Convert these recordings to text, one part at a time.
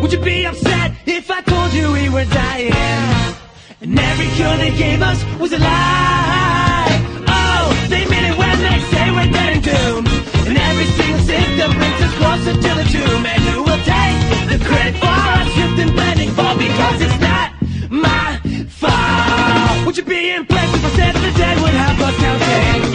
Would you be upset if I told you we were dying? And every cure they gave us was a lie. Oh, they mean it when they say we're dead and doomed. And every single symptom brings us closer to the tomb. And who will take the credit for our shift and blending fall? Because it's not my fault. Would you be impressed if I said the dead would have us counting?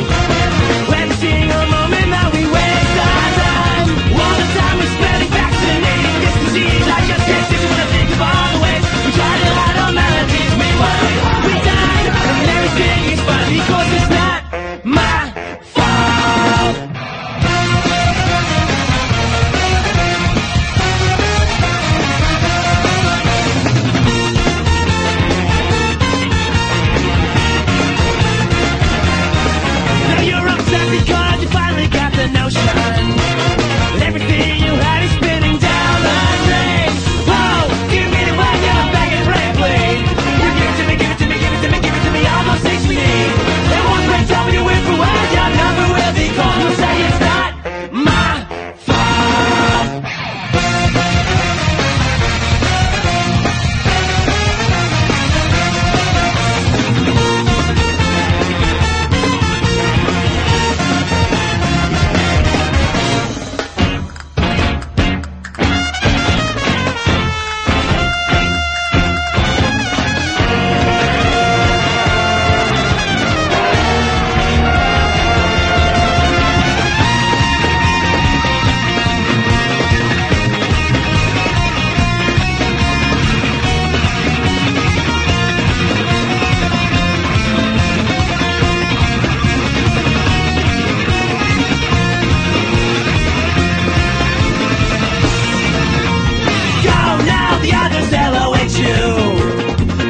Every single moment that we waste our time, all the time we're spreading vaccinating this disease. I just can't sit when I think of all the ways we try to hide our melodies. We died, and everything is fine because it's not my fault. Now you're upset because you finally got the notion that everything you had is spinning down the drain. Oh, give me the one you're begging, bravely. You give it to me, give it to me, give it to me, give it to me, all those things we need. And once they tell me to wait for when your number will be called, you'll say it's not my fault.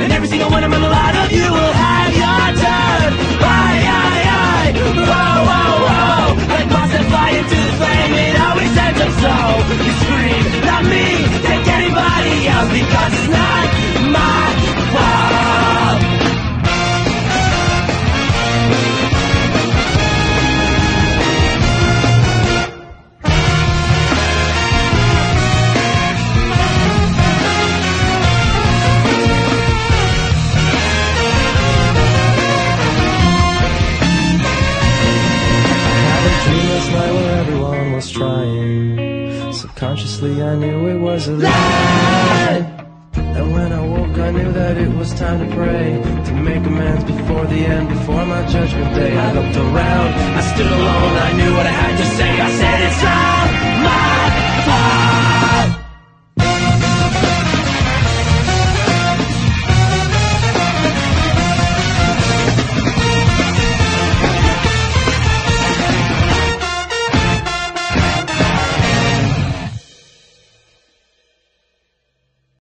And every single one of them, a lot of you will have your turn. Aye, aye, aye, whoa, whoa, whoa. Like moths that fly into the flame, it always ends up slow. You scream, not me, take anybody else, because it's not my fault. Trying. Subconsciously I knew it was a lie. And when I woke I knew that it was time to pray, to make amends before the end, before my judgment day. I looked around, I stood alone, I knew what I had to say. I said it's all